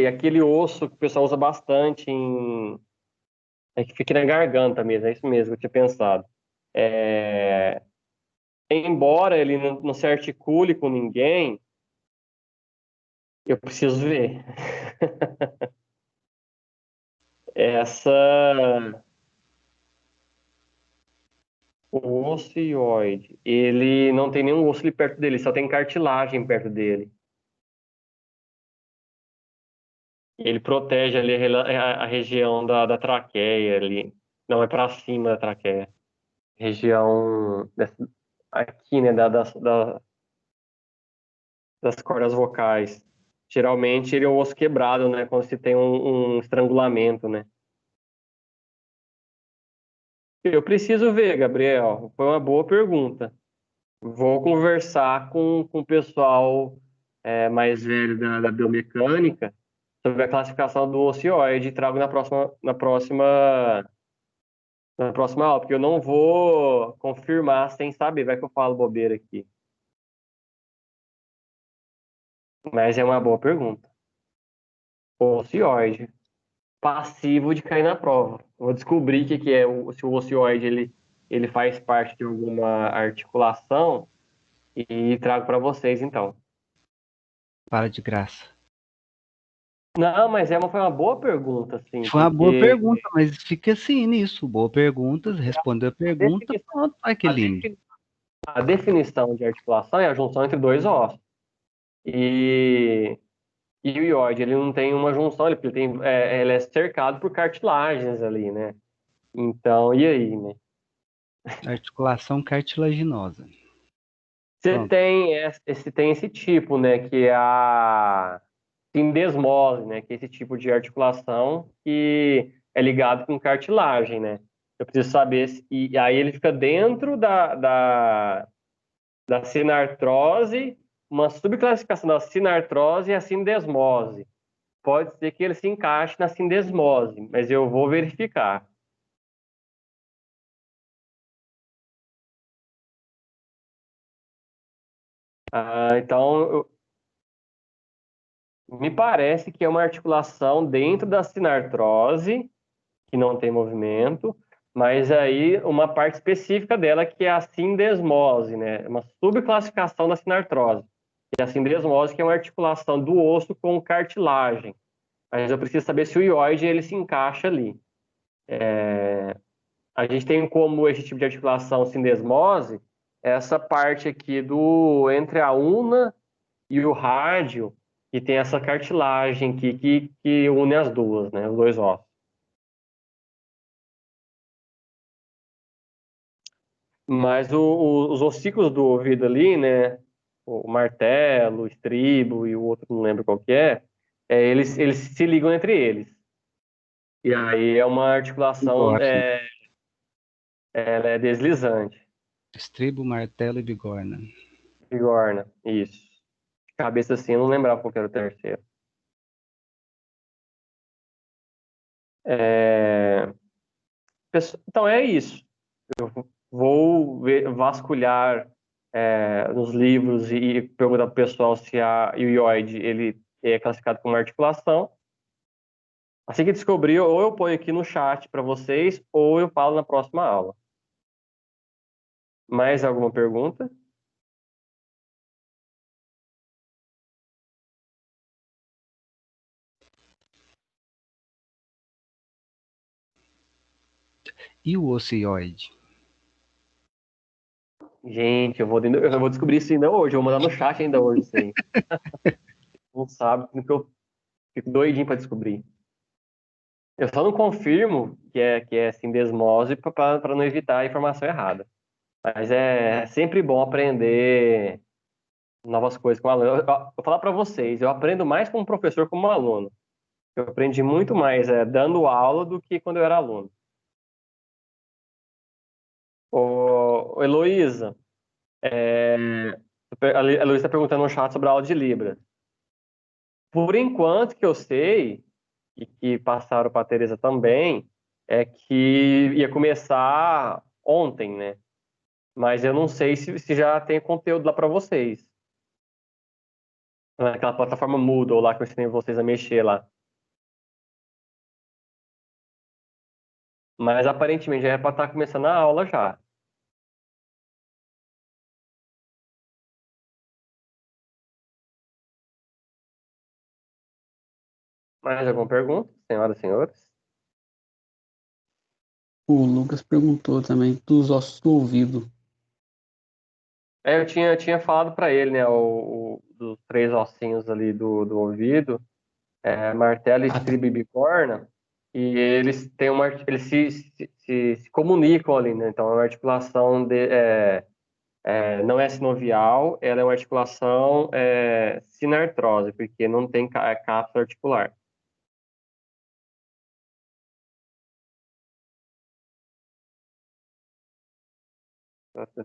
Aquele osso que o pessoal usa bastante que fica na garganta mesmo, é isso mesmo que eu tinha pensado. É, Embora ele não se articule com ninguém, eu preciso ver. Essa, o osso ióide, ele não tem nenhum osso ali perto dele, só tem cartilagem perto dele. Ele protege ali a região da traqueia ali. Não, é para cima da traqueia. Região aqui, né, das cordas vocais. Geralmente ele é o osso quebrado, né, quando se tem um estrangulamento, né. Eu preciso ver, Gabriel. Foi uma boa pergunta. Vou conversar com o pessoal mais velho da biomecânica sobre a classificação do ocioide e trago na próxima aula, porque eu não vou confirmar sem saber, vai que eu falo bobeira aqui. Mas é uma boa pergunta. Ocioide, passivo de cair na prova. Vou descobrir o que é, se o ocioide ele faz parte de alguma articulação e trago para vocês, então. Para de graça. Não, mas foi uma boa pergunta, assim, Foi uma boa porque pergunta, mas fica assim nisso. Boa pergunta, respondeu a pergunta, pronto, vai que a lindo. a definição de articulação é a junção entre dois ossos. E o ióide, ele não tem uma junção, ele é cercado por cartilagens ali, né? Então, e aí, né? Articulação cartilaginosa. Você Pronto. tem esse tipo, né? Que é a sindesmose, né? Que é esse tipo de articulação que é ligado com cartilagem, né? Eu preciso saber e aí ele fica dentro da sinartrose, uma subclassificação da sinartrose e a sindesmose. Pode ser que ele se encaixe na sindesmose, mas eu vou verificar. Então, me parece que é uma articulação dentro da sinartrose, que não tem movimento, mas aí uma parte específica dela que é a sindesmose, né? Uma subclassificação da sinartrose. E a sindesmose que é uma articulação do osso com cartilagem. Mas eu preciso saber se o ióide ele se encaixa ali. A gente tem como esse tipo de articulação sindesmose essa parte aqui entre a una e o rádio, e tem essa cartilagem que une as duas, né? Os dois ossos. Mas os ossículos do ouvido ali, né? O martelo, o estribo e o outro, não lembro qual que eles se ligam entre eles. E aí é uma articulação, Bigorna. ela é deslizante. Estribo, martelo e bigorna. Bigorna, isso. De cabeça assim, eu não lembrava qual que era o terceiro. É, Então é isso. Vou vasculhar nos livros e perguntar para o pessoal se a ilioide ele é classificado como articulação. Assim que descobrir, ou eu ponho aqui no chat para vocês, ou eu falo na próxima aula. Mais alguma pergunta? E o ocioide? Gente, eu vou descobrir isso ainda hoje. Eu vou mandar no chat ainda hoje isso aí. Não sabe, porque eu fico doidinho para descobrir. Eu só não confirmo que é sindesmose para não evitar a informação errada. Mas é sempre bom aprender novas coisas com o aluno. Eu vou falar para vocês, eu aprendo mais como professor que como aluno. Eu aprendi muito mais dando aula do que quando eu era aluno. Ô, Heloísa, a Heloísa está perguntando no chat sobre a aula de Libra. Por enquanto que eu sei, e que passaram para a Tereza também, é que ia começar ontem, né? Mas eu não sei se já tem conteúdo lá para vocês. Naquela plataforma Moodle lá que eu ensinei vocês a mexer lá. Mas aparentemente já é para estar começando a aula já. Mais alguma pergunta, senhoras e senhores? O Lucas perguntou também dos ossos do ouvido. Eu tinha falado para ele, né, dos três ossinhos ali do ouvido, martelo, estribo e bicorna, e eles têm eles se comunicam ali, né? Então, é uma articulação não é sinovial, ela é uma articulação sinartrose, porque não tem cápsula articular.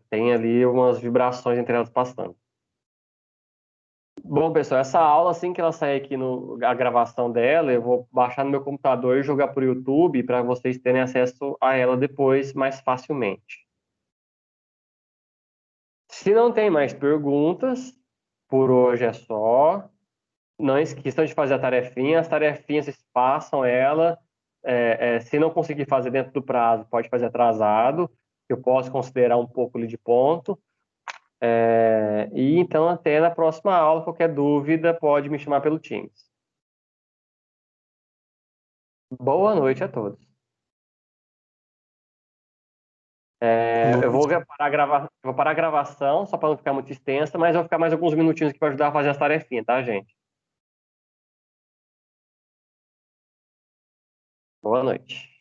Tem ali umas vibrações entre elas passando. Bom, pessoal, essa aula, assim que ela sair aqui a gravação dela, eu vou baixar no meu computador e jogar por YouTube para vocês terem acesso a ela depois mais facilmente. Se não tem mais perguntas, por hoje é só. Não esqueçam de fazer a tarefinha. As tarefinhas vocês passam ela. Se não conseguir fazer dentro do prazo, pode fazer atrasado. Eu posso considerar um pouco ali de ponto. E então, até na próxima aula, qualquer dúvida, pode me chamar pelo Teams. Boa noite a todos. Eu vou parar a gravação, só para não ficar muito extensa, mas eu vou ficar mais alguns minutinhos aqui para ajudar a fazer as tarefinhas, tá, gente? Boa noite.